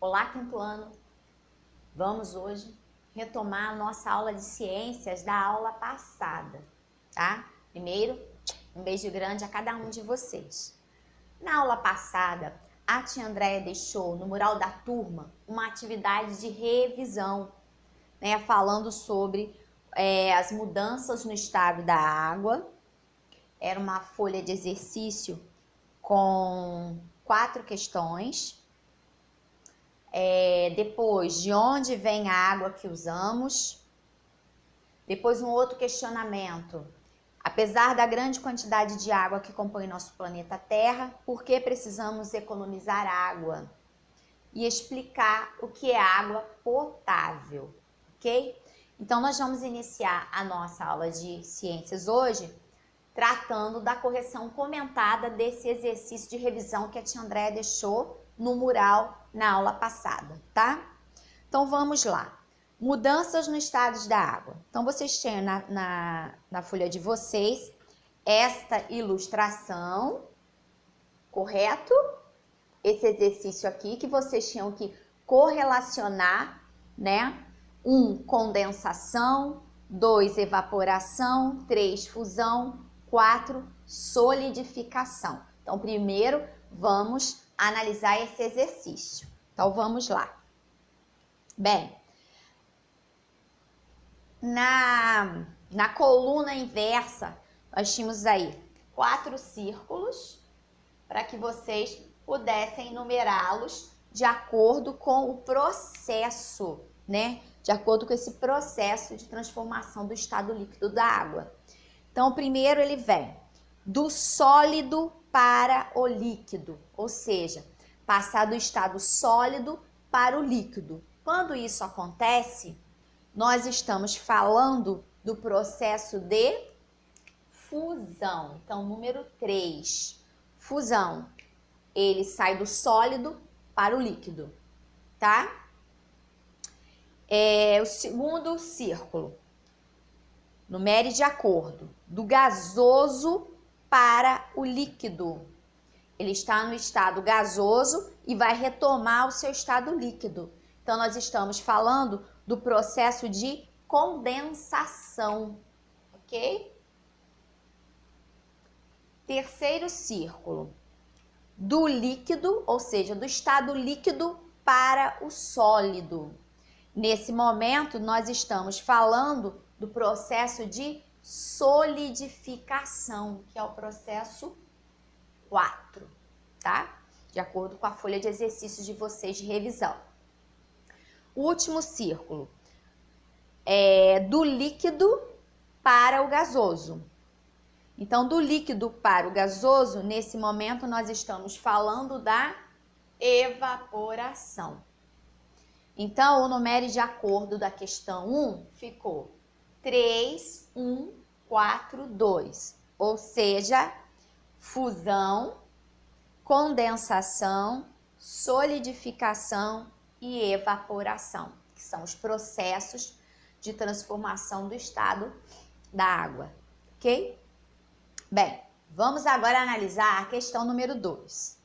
Olá, quinto ano! Vamos hoje retomar a nossa aula de ciências da aula passada, tá? Primeiro, um beijo grande a cada um de vocês. Na aula passada, a tia Andréia deixou no mural da turma uma atividade de revisão, né? Falando sobre as mudanças no estado da água. Era uma folha de exercício com 4 questões. Depois, de onde vem a água que usamos? Depois, um outro questionamento. Apesar da grande quantidade de água que compõe nosso planeta Terra, por que precisamos economizar água? E explicar o que é água potável, ok? Então, nós vamos iniciar a nossa aula de ciências hoje tratando da correção comentada desse exercício de revisão que a tia Andréia deixou no mural na aula passada, tá? Então, vamos lá. Mudanças no estado da água. Então, vocês têm na folha de vocês esta ilustração, correto? Esse exercício aqui que vocês tinham que correlacionar, né? 1, condensação, 2, evaporação, 3, fusão, 4, solidificação. Então, primeiro, vamos analisar esse exercício. Então, vamos lá. Bem, na coluna inversa, nós tínhamos aí 4 círculos para que vocês pudessem numerá-los de acordo com o processo, né? De acordo com esse processo de transformação do estado líquido da água. Então, o primeiro ele vem do sólido para o líquido, ou seja, passar do estado sólido para o líquido. Quando isso acontece, nós estamos falando do processo de fusão. Então, número 3, fusão. Ele sai do sólido para o líquido, tá? O segundo círculo, numere de acordo, do gasoso para o líquido. Ele está no estado gasoso e vai retomar o seu estado líquido. Então, nós estamos falando do processo de condensação, ok? Terceiro círculo, do líquido, ou seja, do estado líquido para o sólido. Nesse momento, nós estamos falando do processo de solidificação, que é o processo 4, tá? De acordo com a folha de exercícios de vocês de revisão. O último círculo é do líquido para o gasoso. Então, do líquido para o gasoso, nesse momento nós estamos falando da evaporação. Então, o numere de acordo da questão 1 ficou 3, 1, 4, 2. Ou seja, fusão, condensação, solidificação e evaporação, que são os processos de transformação do estado da água, ok? Bem, vamos agora analisar a questão número 2.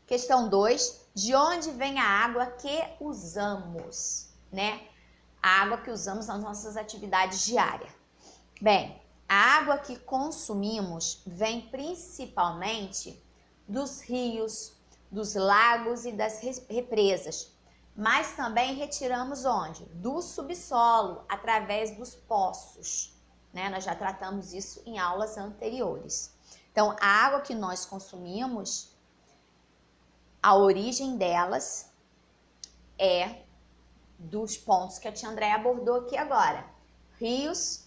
Questão 2, de onde vem a água que usamos, né? A água que usamos nas nossas atividades diárias. Bem, a água que consumimos vem principalmente dos rios, dos lagos e das represas, mas também retiramos onde? Do subsolo, através dos poços, né? Nós já tratamos isso em aulas anteriores. Então, a água que nós consumimos, a origem delas é dos pontos que a tia Andréia abordou aqui agora. Rios,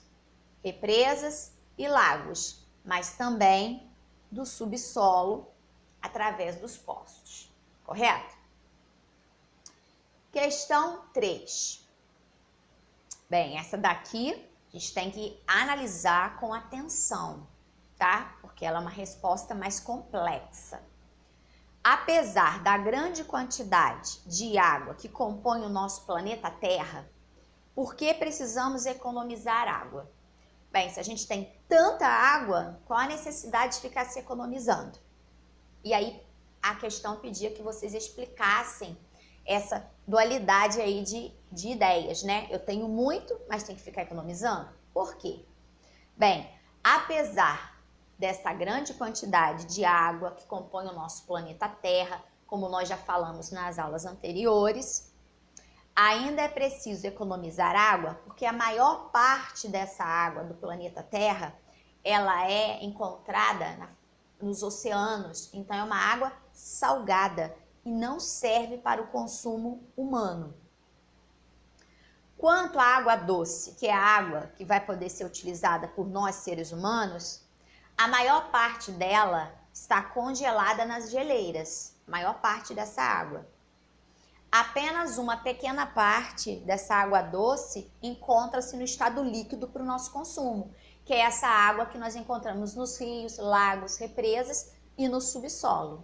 represas e lagos, mas também do subsolo através dos poços, correto? Questão 3. Bem, essa daqui a gente tem que analisar com atenção, tá? Porque ela é uma resposta mais complexa. Apesar da grande quantidade de água que compõe o nosso planeta Terra, por que precisamos economizar água? Bem, se a gente tem tanta água, qual a necessidade de ficar se economizando? E aí, a questão pedia que vocês explicassem essa dualidade aí de ideias, né? Eu tenho muito, mas tenho que ficar economizando. Por quê? Bem, apesar dessa grande quantidade de água que compõe o nosso planeta Terra, como nós já falamos nas aulas anteriores, ainda é preciso economizar água, porque a maior parte dessa água do planeta Terra, ela é encontrada nos oceanos, então é uma água salgada e não serve para o consumo humano. Quanto à água doce, que é a água que vai poder ser utilizada por nós seres humanos, a maior parte dela está congelada nas geleiras, a maior parte dessa água. Apenas uma pequena parte dessa água doce encontra-se no estado líquido para o nosso consumo, que é essa água que nós encontramos nos rios, lagos, represas e no subsolo,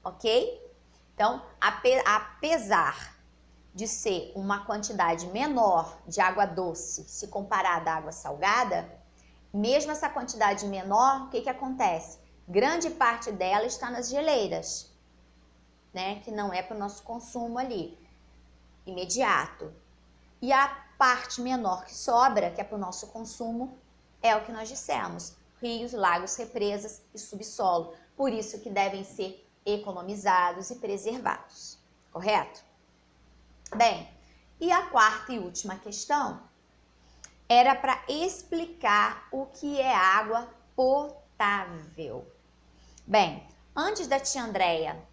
ok? Então, apesar de ser uma quantidade menor de água doce se comparada à água salgada, mesmo essa quantidade menor, o que acontece? Grande parte dela está nas geleiras, né? Que não é para o nosso consumo ali, imediato. E a parte menor que sobra, que é para o nosso consumo, é o que nós dissemos: rios, lagos, represas e subsolo. Por isso que devem ser economizados e preservados, correto? Bem, e a quarta e última questão era para explicar o que é água potável. Bem, antes da tia Andréia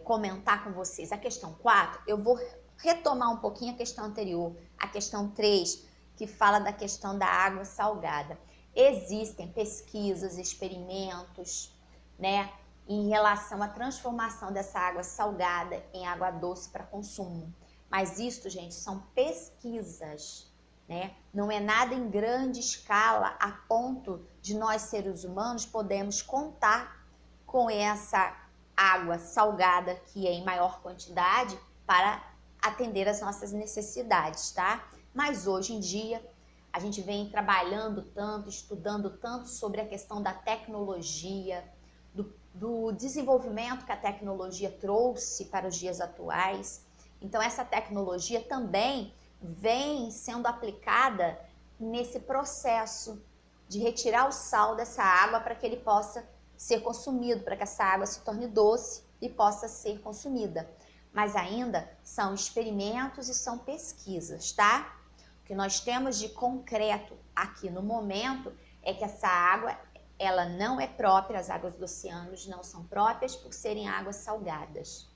comentar com vocês a questão 4, eu vou retomar um pouquinho a questão anterior, a questão 3, que fala da questão da água salgada. Existem pesquisas, experimentos, né, em relação à transformação dessa água salgada em água doce para consumo. Mas isso, gente, são pesquisas, né? Não é nada em grande escala a ponto de nós, seres humanos, podemos contar com essa água salgada que é em maior quantidade para atender as nossas necessidades, tá? Mas hoje em dia a gente vem trabalhando tanto, estudando tanto sobre a questão da tecnologia, do desenvolvimento que a tecnologia trouxe para os dias atuais. Então essa tecnologia também vem sendo aplicada nesse processo de retirar o sal dessa água para que ele possa ser consumido, para que essa água se torne doce e possa ser consumida. Mas ainda são experimentos e são pesquisas, tá? O que nós temos de concreto aqui no momento é que essa água, ela não é própria, as águas dos oceanos não são próprias por serem águas salgadas.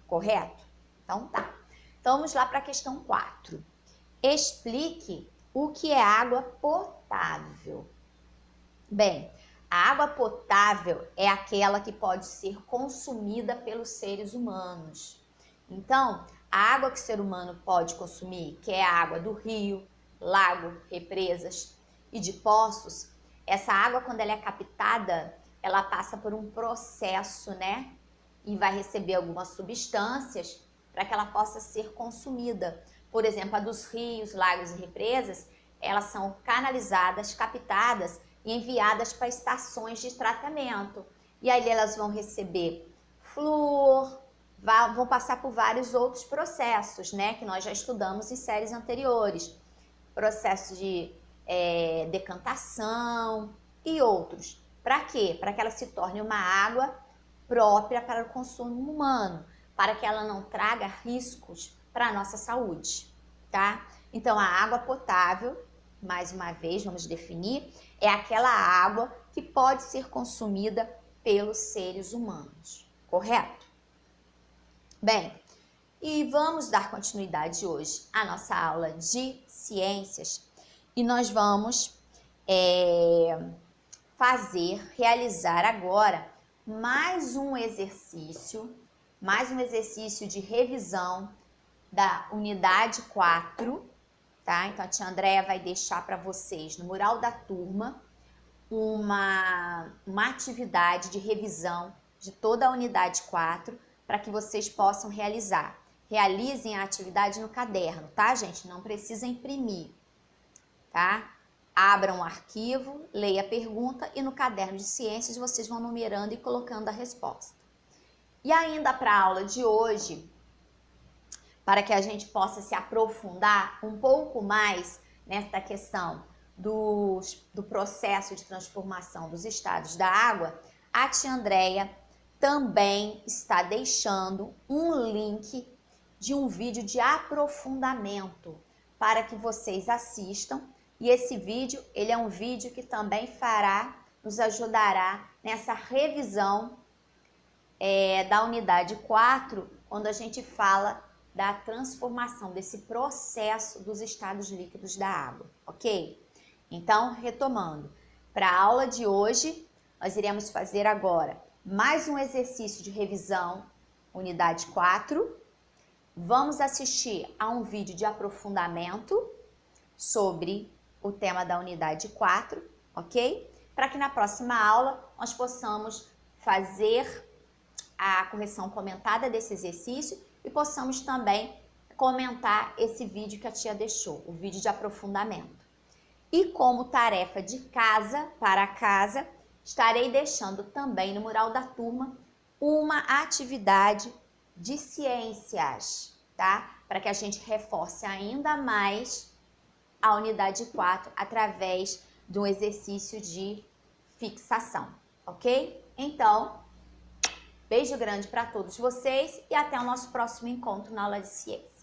Correto? Então tá. Então vamos lá para a questão 4. Explique o que é água potável. Bem, a água potável é aquela que pode ser consumida pelos seres humanos. Então, a água que o ser humano pode consumir, que é a água do rio, lago, represas e de poços, essa água, quando ela é captada, ela passa por um processo, né? E vai receber algumas substâncias para que ela possa ser consumida. Por exemplo, a dos rios, lagos e represas, elas são canalizadas, captadas e enviadas para estações de tratamento. E aí elas vão receber flúor, vão passar por vários outros processos, né? Que nós já estudamos em séries anteriores. Processo de decantação e outros. Para quê? Para que ela se torne uma água própria para o consumo humano, para que ela não traga riscos para a nossa saúde, tá? Então, a água potável, mais uma vez, vamos definir, é aquela água que pode ser consumida pelos seres humanos, correto? Bem, e vamos dar continuidade hoje à nossa aula de ciências e nós vamos realizar agora mais um exercício de revisão da unidade 4, tá? Então a tia Andréia vai deixar para vocês no mural da turma uma atividade de revisão de toda a unidade 4 para que vocês possam realizar. Realizem a atividade no caderno, tá, gente? Não precisa imprimir, tá? Abram o arquivo, leia a pergunta e no caderno de ciências vocês vão numerando e colocando a resposta, E ainda para a aula de hoje, para que a gente possa se aprofundar um pouco mais nesta questão do processo de transformação dos estados da água, a tia Andréia também está deixando um link de um vídeo de aprofundamento para que vocês assistam. E esse vídeo, ele é um vídeo que também nos ajudará nessa revisão da unidade 4, quando a gente fala da transformação, desse processo dos estados líquidos da água, ok? Então, retomando, para a aula de hoje, nós iremos fazer agora mais um exercício de revisão, unidade 4. Vamos assistir a um vídeo de aprofundamento sobre o tema da unidade 4, ok? Para que na próxima aula nós possamos fazer a correção comentada desse exercício e possamos também comentar esse vídeo que a tia deixou, o vídeo de aprofundamento. E como tarefa de casa, para casa, estarei deixando também no mural da turma uma atividade de ciências, tá? Para que a gente reforce ainda mais a unidade 4 através de um exercício de fixação, ok? Então, beijo grande para todos vocês e até o nosso próximo encontro na aula de ciência.